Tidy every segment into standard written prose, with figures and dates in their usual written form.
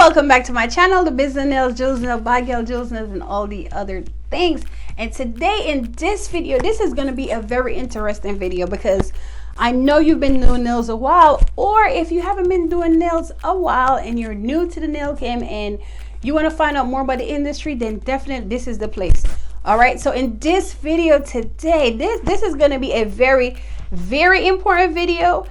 Welcome back to my channel, the Business Nails, Jules Nails, by Girl Jules Nails, and all the other things. And today in this video, this is going to be a very interesting video because I know you've been doing nails a while, or if you haven't been doing nails a while and you're new to the nail game and you want to find out more about the industry, then definitely this is the place. All right, so in this video today, this is going to be a very important video.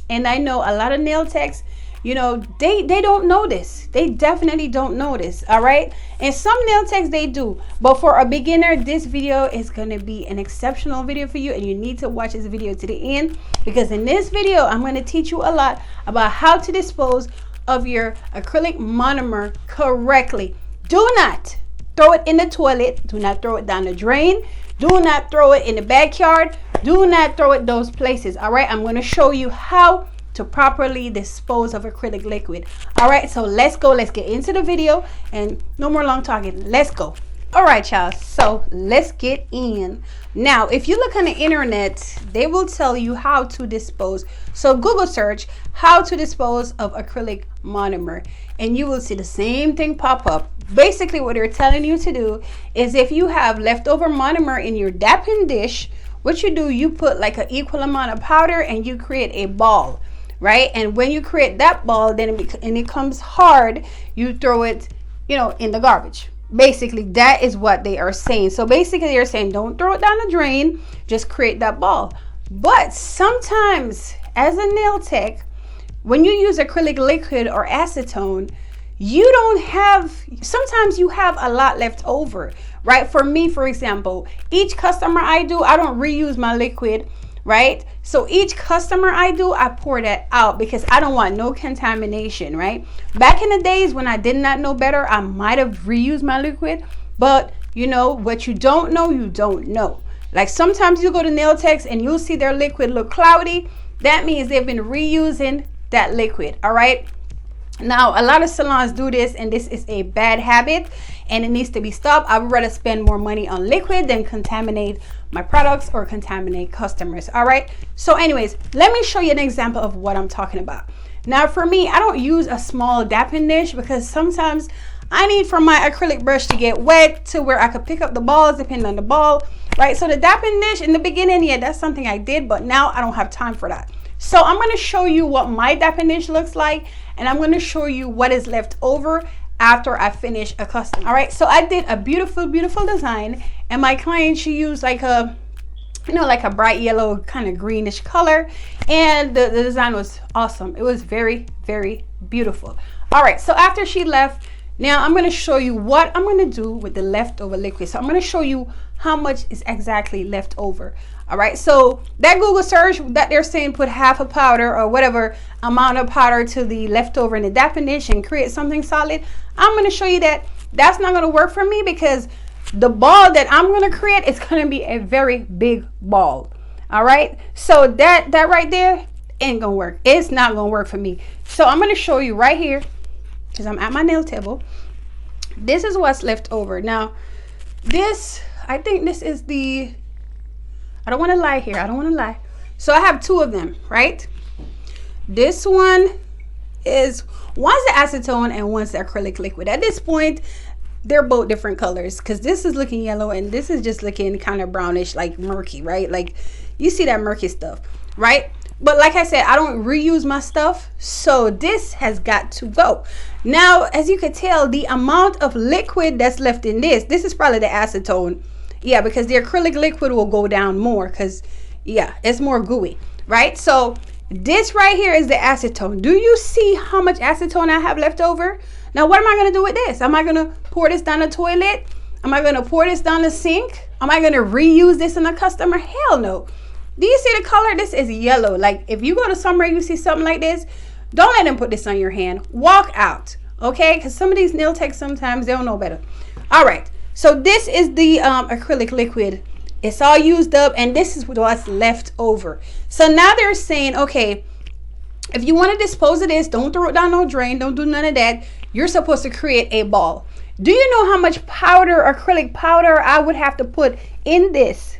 And I know a lot of nail techs, you know, they don't know this. They definitely don't know this. All right, and some nail techs they do, but for a beginner, this video is going to be an exceptional video for you, and you need to watch this video to the end, because in this video I'm going to teach you a lot about how to dispose of your acrylic monomer correctly. Do not throw it in the toilet. Do not throw it down the drain. Do not throw it in the backyard. Do not throw it those places. All right, I'm going to show you how to properly dispose of acrylic liquid. All right, so let's get into the video, and no more long talking, let's go. All right, y'all, so let's get in. Now, if you look on the internet, they will tell you how to dispose. So Google search how to dispose of acrylic monomer, and you will see the same thing pop up. Basically, what they're telling you to do is, if you have leftover monomer in your dapping dish, what you do, you put like an equal amount of powder and you create a ball, right? And when you create that ball, then it becomes hard, you throw it, you know, in the garbage. Basically, that is what they are saying. So basically, they're saying don't throw it down the drain, just create that ball. But sometimes, as a nail tech, when you use acrylic liquid or acetone, you don't have, sometimes you have a lot left over, right? For me, for example, each customer I do, I don't reuse my liquid, right? So each customer I do, I pour that out because I don't want no contamination, right? Back in the days when I did not know better, I might have reused my liquid, but you know what you don't know, you don't know. Like sometimes you go to nail techs and you'll see their liquid look cloudy. That means they've been reusing that liquid. All right, now a lot of salons do this, and this is a bad habit and it needs to be stopped. I would rather spend more money on liquid than contaminate my products or contaminate customers. All right, so anyways, let me show you an example of what I'm talking about. Now for me, I don't use a small dapping dish because sometimes I need for my acrylic brush to get wet to where I could pick up the balls depending on the ball, right? So the dapping dish in the beginning, yeah, that's something I did, but now I don't have time for that. So I'm going to show you what my dapping dish looks like, and I'm going to show you what is left over after I finish a custom. All right, so I did a beautiful design, and my client, she used like a, you know, like a bright yellow kind of greenish color, and the design was awesome. It was very beautiful. All right, so after she left, now I'm going to show you what I'm going to do with the leftover liquid. So I'm going to show you how much is exactly left over. All right, so that Google search that they're saying put half a powder or whatever amount of powder to the leftover in the dapping dish and create something solid, I'm going to show you that that's not going to work for me, because the ball that I'm going to create is going to be a very big ball. All right, so that right there ain't going to work. It's not going to work for me. So I'm going to show you right here, because I'm at my nail table. This is what's left over. Now this, I think this is the, I don't want to lie here. I don't want to lie. So I have two of them, right? This one is, one's the acetone and one's the acrylic liquid. At this point, they're both different colors, because this is looking yellow and this is just looking kind of brownish, like murky, right? Like you see that murky stuff, right? But like I said, I don't reuse my stuff, so this has got to go. Now, as you can tell, the amount of liquid that's left in this is probably the acetone. Yeah, because the acrylic liquid will go down more because, yeah, it's more gooey, right? So this right here is the acetone. Do you see how much acetone I have left over? Now, what am I going to do with this? Am I going to pour this down the toilet? Am I going to pour this down the sink? Am I going to reuse this in a customer? Hell no. Do you see the color? This is yellow. Like if you go to somewhere, you see something like this, don't let them put this on your hand. Walk out, okay? Because some of these nail techs, sometimes they don't know better. All right. So this is the acrylic liquid. It's all used up, and this is what's left over. So now they're saying, okay, if you want to dispose of this, don't throw it down no drain, don't do none of that. You're supposed to create a ball. Do you know how much powder, acrylic powder, I would have to put in this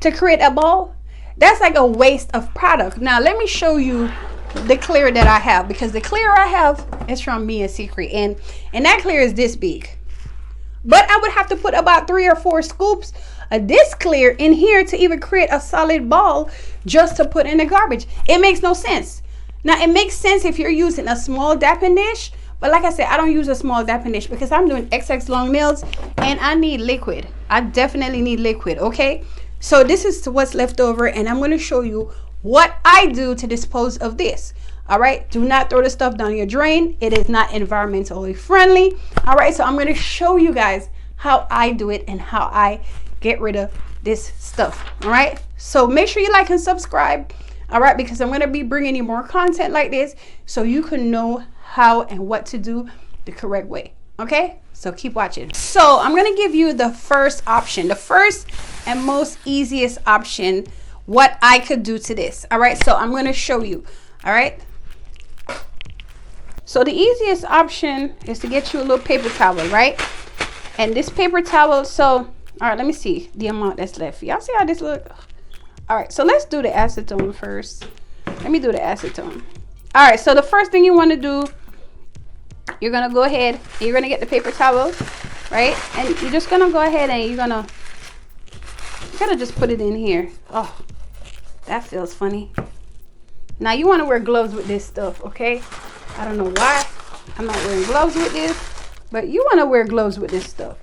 to create a ball? That's like a waste of product. Now let me show you the clear that I have, because the clear I have is from me and Secret, and that clear is this big. But I would have to put about 3 or 4 scoops of this clear in here to even create a solid ball just to put in the garbage. It makes no sense. Now, it makes sense if you're using a small dapping dish, but like I said, I don't use a small dapping dish because I'm doing XX long nails and I need liquid. I definitely need liquid, okay? So this is what's left over, and I'm going to show you what I do to dispose of this. All right, do not throw the stuff down your drain. It is not environmentally friendly. All right, so I'm going to show you guys how I do it and how I get rid of this stuff. All right, so make sure you like and subscribe. All right, because I'm going to be bringing you more content like this so you can know how and what to do the correct way. Okay, so keep watching. So I'm going to give you the first option, the first and most easiest option, what I could do to this. All right, so I'm going to show you. All right, so the easiest option is to get you a little paper towel, right? And this paper towel, so all right, let me see the amount that's left. Y'all see how this look? All right, so let's do the acetone first. Let me do the acetone. All right, so the first thing you want to do, you're gonna go ahead and you're gonna get the paper towel, right? And you're just gonna go ahead and you're gonna just put it in here. Oh, that feels funny. Now you want to wear gloves with this stuff, okay? I don't know why I'm not wearing gloves with this, but you want to wear gloves with this stuff.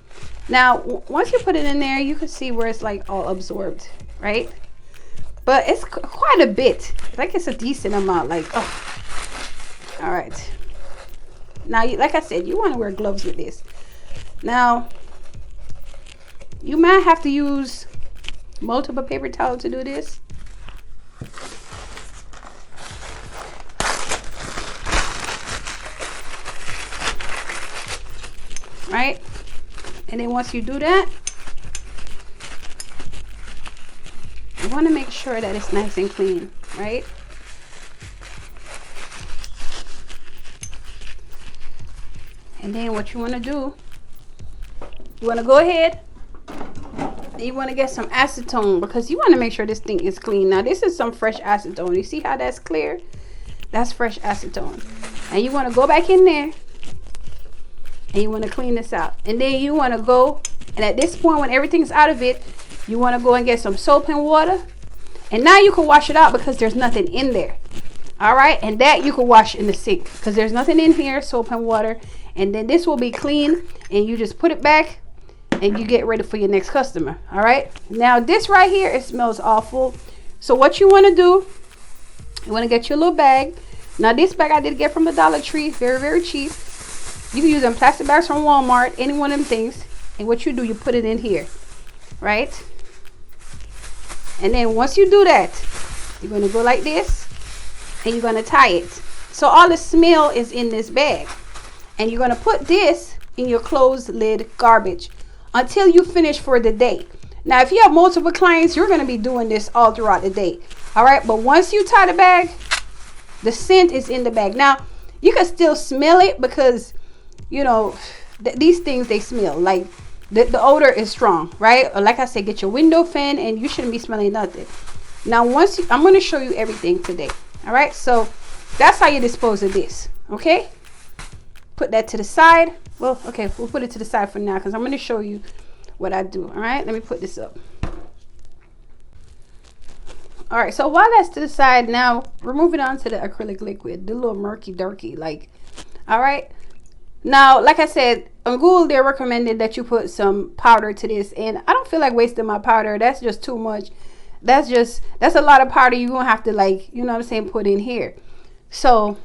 Now, once you put it in there, you can see where it's like all absorbed, right? But it's quite a bit. Like it's a decent amount. Like, oh, all right. Now, like I said, you want to wear gloves with this. Now, you might have to use multiple paper towels to do this. Right? And then once you do that, you want to make sure that it's nice and clean, right? And then what you want to do, you want to go ahead and you want to get some acetone, because you want to make sure this thing is clean. Now this is some fresh acetone. You see how that's clear? That's fresh acetone. And you want to go back in there and you want to clean this out. And then you want to go, and at this point when everything's out of it, you want to go and get some soap and water. And now you can wash it out because there's nothing in there. All right, and that you can wash in the sink because there's nothing in here, soap and water. And then this will be clean, and you just put it back and you get ready for your next customer. All right, now this right here, it smells awful. So what you want to do, you want to get your little bag. Now this bag I did get from the Dollar Tree, very, very cheap. You can use them plastic bags from Walmart, any one of them things. And what you do, you put it in here, right? And then once you do that, you're going to go like this and you're going to tie it. So all the smell is in this bag. And you're going to put this in your closed lid garbage until you finish for the day. Now, if you have multiple clients, you're going to be doing this all throughout the day. All right. But once you tie the bag, the scent is in the bag. Now, you can still smell it because, you know, these things, they smell like the odor is strong, right? Or like I said, get your window fan and you shouldn't be smelling nothing. Now, I'm going to show you everything today. All right. So that's how you dispose of this. Okay. Put that to the side. Well, okay, we'll put it to the side for now because I'm going to show you what I do. All right. Let me put this up. All right. So while that's to the side, now we're moving on to the acrylic liquid, the little murky durky, like, all right. Now, like I said, on Google, they recommended that you put some powder to this. And I don't feel like wasting my powder. That's just too much. That's a lot of powder you're going to have to, like, you know what I'm saying, put in here. So,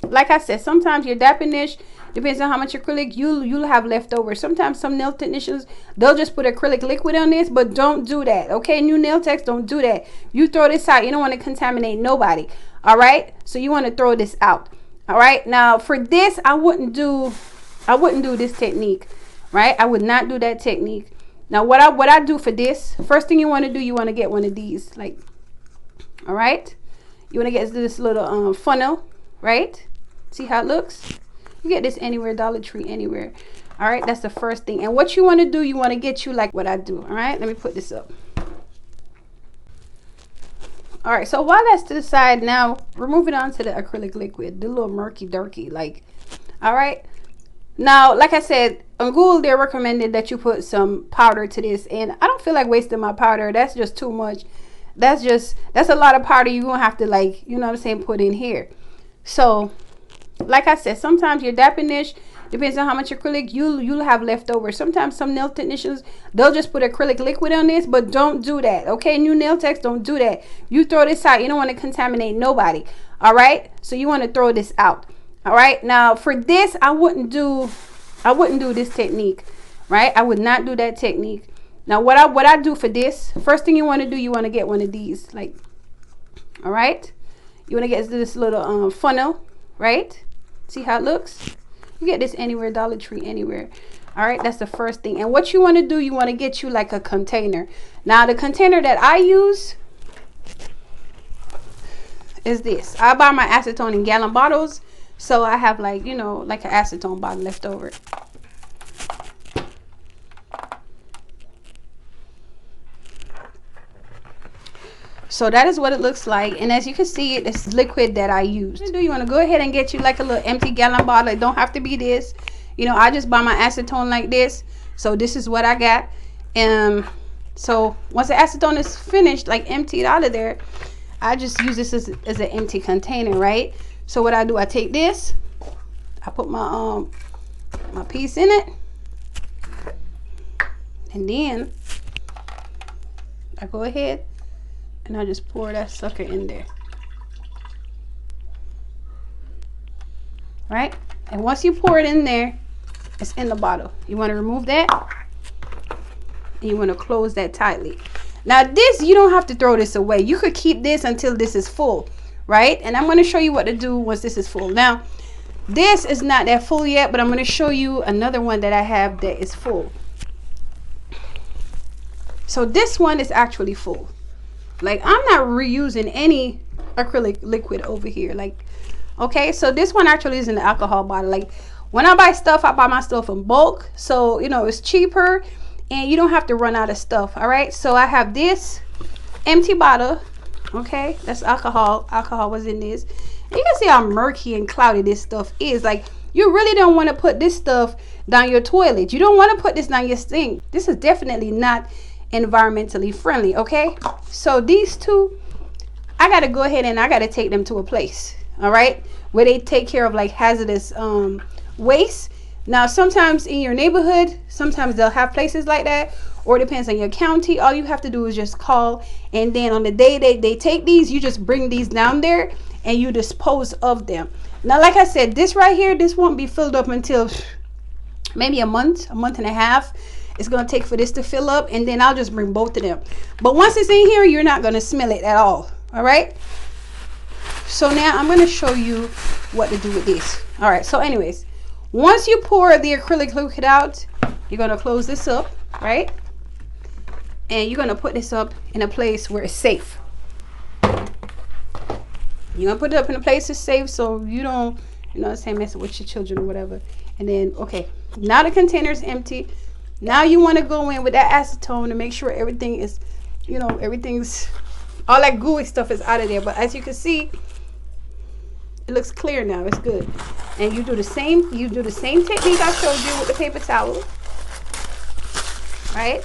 like I said, sometimes your dapping dish, depends on how much acrylic you'll have left over. Sometimes some nail technicians, they'll just put acrylic liquid on this, but don't do that. Okay, new nail techs, don't do that. You throw this out. You don't want to contaminate nobody. All right, so you want to throw this out. All right, now for this, I wouldn't do this technique, right? I would not do that technique. Now what I do for this, first thing you want to do, you want to get one of these, like, all right, you want to get this little funnel, right? See how it looks? You get this anywhere, Dollar Tree, anywhere. All right, that's the first thing. And what you want to do, you want to get you like what I do. All right, let me put this up. All right, so while that's to the side, now we're moving on to the acrylic liquid, the little murky durky, like. All right, now like I said, on Google they recommended that you put some powder to this, and I don't feel like wasting my powder. That's just too much. That's a lot of powder you're gonna have to, like, you know what I'm saying, put in here. So like I said, sometimes your dapping dish, depends on how much acrylic you'll have left over. Sometimes some nail technicians, they'll just put acrylic liquid on this, but don't do that, okay? New nail techs, don't do that. You throw this out. You don't want to contaminate nobody. All right, so you want to throw this out. All right, now for this, I wouldn't do this technique, right? I would not do that technique. Now what I do for this, first thing you want to do, you want to get one of these, like, all right, you want to get this little funnel, right? See how it looks? You get this anywhere, Dollar Tree, anywhere. All right, that's the first thing. And what you want to do, you want to get you like a container. Now the container that I use is this. I buy my acetone in gallon bottles, so I have, like, you know, like an acetone bottle left over. So that is what it looks like, and as you can see, it's liquid that I use. You want to go ahead and get you like a little empty gallon bottle. It don't have to be this, you know. I just buy my acetone like this, so this is what I got. So once the acetone is finished, like emptied out of there, I just use this as an empty container, right? So what I do, I take this, I put my my piece in it, and then I go ahead and I just pour that sucker in there. Right? And once you pour it in there, it's in the bottle. You want to remove that, and you want to close that tightly. Now this, you don't have to throw this away. You could keep this until this is full, right? And I'm going to show you what to do once this is full. Now this is not that full yet, but I'm going to show you another one that I have that is full. So this one is actually full. Like, I'm not reusing any acrylic liquid over here, like, okay? So this one actually is in the alcohol bottle. Like, when I buy stuff, I buy my stuff in bulk, so, you know, it's cheaper and you don't have to run out of stuff. All right, so I have this empty bottle, okay? That's alcohol was in this. And you can see how murky and cloudy this stuff is. Like, you really don't want to put this stuff down your toilet. You don't want to put this down your sink. This is definitely not environmentally friendly, okay? So these two, I gotta go ahead and I gotta take them to a place, all right, where they take care of like hazardous waste. Now sometimes in your neighborhood, sometimes they'll have places like that, or it depends on your county. All you have to do is just call, and then on the day they take these, you just bring these down there and you dispose of them. Now like I said, this right here, this won't be filled up until maybe a month and a half. It's going to take for this to fill up, and then I'll just bring both of them. But once it's in here, you're not going to smell it at all. All right. So now I'm going to show you what to do with this. All right. So anyways, once you pour the acrylic liquid out, you're going to close this up, right? And you're going to put this up in a place where it's safe. You're going to put it up in a place that's safe, so you don't, you know what I'm saying, mess with your children or whatever. And then, okay, now the container is empty. Now you want to go in with that acetone to make sure everything is, you know, everything's, all that gooey stuff is out of there. But as you can see, it looks clear now. It's good. And you do the same technique I showed you with the paper towel, right?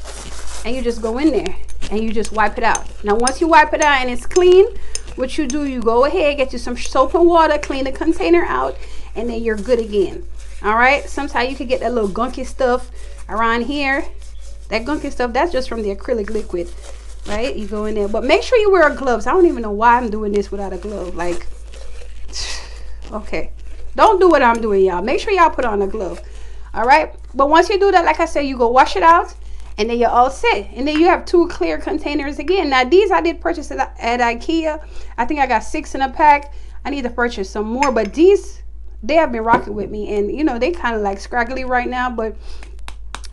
And you just go in there and you just wipe it out. Now once you wipe it out and it's clean, what you do, you go ahead, get you some soap and water, clean the container out, and then you're good again. All right, sometimes you can get that little gunky stuff around here. That gunky stuff, that's just from the acrylic liquid, right? You go in there, but make sure you wear gloves. I don't even know why I'm doing this without a glove. Like, okay, don't do what I'm doing, y'all. Make sure y'all put on a glove. All right, but once you do that, like I said, you go wash it out, and then you're all set. And then you have 2 clear containers again. Now these I did purchase at IKEA. I think I got 6 in a pack. I need to purchase some more, but these, they have been rocking with me, and you know, they kind of like scraggly right now, but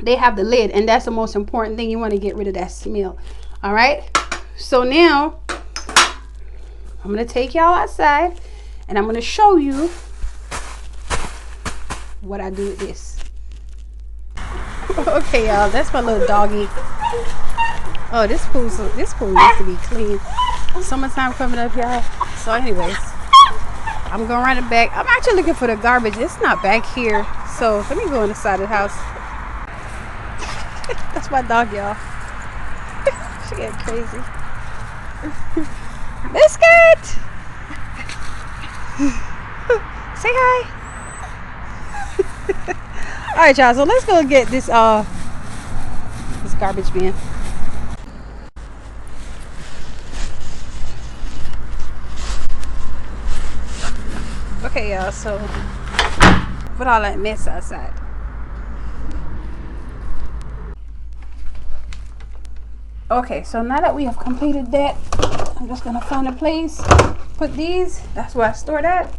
they have the lid, and that's the most important thing. You want to get rid of that smell. All right, so now I'm gonna take y'all outside and I'm gonna show you what I do with this. Okay, y'all, that's my little doggy. Oh, this pool needs to be clean. Summertime coming up, y'all. So anyways, I'm gonna run it back. I'm actually looking for the garbage. It's not back here. So let me go on the side of the house. That's my dog, y'all. She getting crazy. Biscuit! Say hi. Alright, y'all, so let's go get this garbage bin. Okay, y'all, so put all that mess outside. Okay, so now that we have completed that, I'm just gonna find a place, put these, that's where I store that,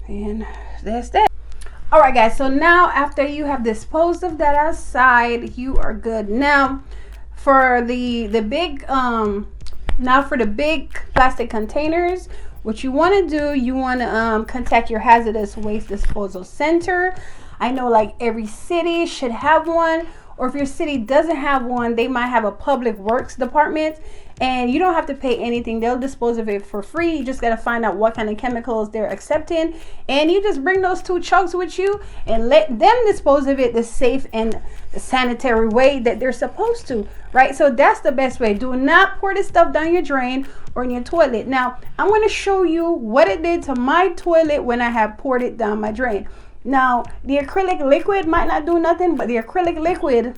and that's that. All right, guys, so now after you have disposed of that outside, you are good. Now for the big plastic containers, what you want to do, you want to contact your hazardous waste disposal center. I know like every city should have one, or if your city doesn't have one, they might have a public works department, and you don't have to pay anything. They'll dispose of it for free. You just got to find out what kind of chemicals they're accepting, and you just bring those 2 chugs with you and let them dispose of it the safe and sanitary way that they're supposed to, right? So that's the best way. Do not pour this stuff down your drain or in your toilet. Now I'm going to show you what it did to my toilet when I have poured it down my drain. Now the acrylic liquid might not do nothing, but the acrylic liquid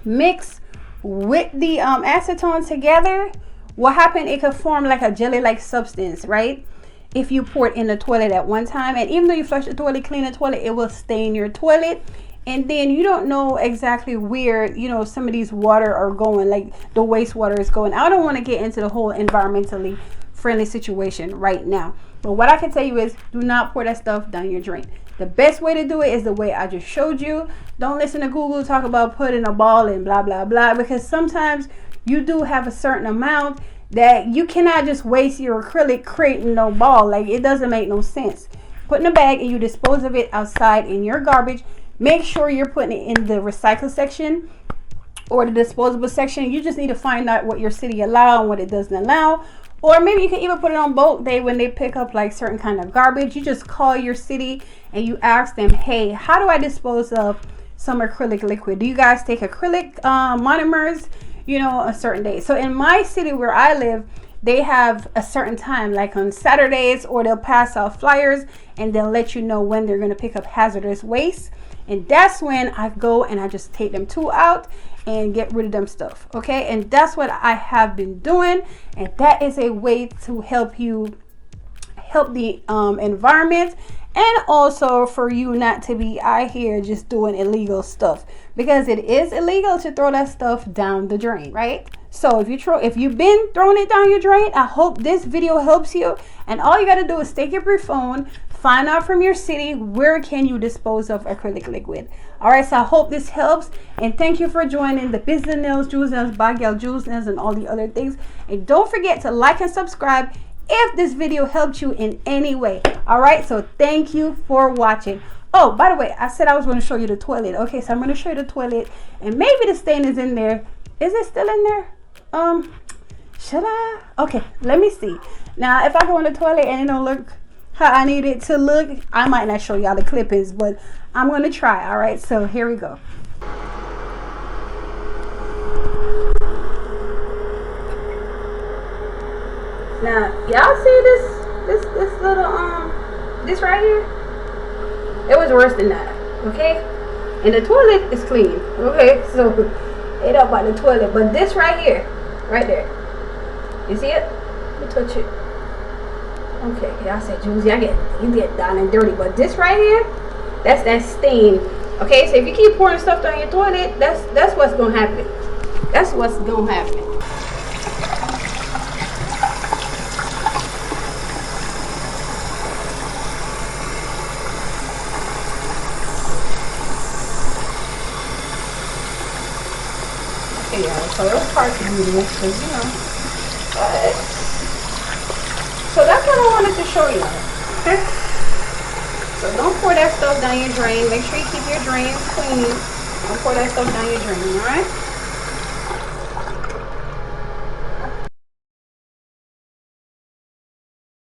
mixed with the acetone together, what happened, it could form like a jelly like substance, right? If you pour it in the toilet at one time, and even though you flush the toilet, clean the toilet, it will stain your toilet, and then you don't know exactly where, you know, some of these water are going, like the wastewater is going. I don't want to get into the whole environmentally friendly situation right now, but what I can tell you is do not pour that stuff down your drain. The best way to do it is the way I just showed you. Don't listen to Google talk about putting a ball and blah blah blah, because sometimes you do have a certain amount that you cannot just waste your acrylic creating no ball. Like, it doesn't make no sense. Put in a bag and you dispose of it outside in your garbage. Make sure you're putting it in the recycle section or the disposable section. You just need to find out what your city allows and what it doesn't allow. Or maybe you can even put it on bulk day when they pick up like certain kind of garbage. You just call your city and you ask them, hey, how do I dispose of some acrylic liquid? Do you guys take acrylic monomers, you know, a certain day? So in my city where I live, they have a certain time, like on Saturdays, or they'll pass out flyers and they'll let you know when they're going to pick up hazardous waste. And that's when I go and I just take them 2 out and get rid of them stuff. Okay, and that's what I have been doing, and that is a way to help you help the environment, and also for you not to be out here just doing illegal stuff, because it is illegal to throw that stuff down the drain, right? So if you've been throwing it down your drain, I hope this video helps you, and all you got to do is take up your phone, find out from your city where can you dispose of acrylic liquid. All right, so I hope this helps, and thank you for joining the Business Nails, Jules Nails, Bagel Jules Nails, and all the other things. And don't forget to like and subscribe if this video helped you in any way. All right, so thank you for watching. Oh, by the way, I said I was going to show you the toilet. Okay, so I'm going to show you the toilet, and maybe the stain is in there. Is it still in there? Should I? Okay, let me see. Now, if I go in the toilet and it don't look how I need it to look, I might not show y'all the clippings, but I'm going to try. All right, so here we go. Now, y'all see this little this right here? It was worse than that. Okay, and the toilet is clean. Okay, so it up by the toilet, but this right here, right there, you see it? Let me touch it. Okay, y'all said, Juicy, you get down and dirty, but this right here, that's that stain. Okay, so if you keep pouring stuff down your toilet, that's what's gonna happen. That's what's gonna happen. Okay, y'all, so those parts are beautiful, because, you know, but so that's what I wanted to show you. Okay? So don't pour that stuff down your drain. Make sure you keep your drains clean. Don't pour that stuff down your drain, alright?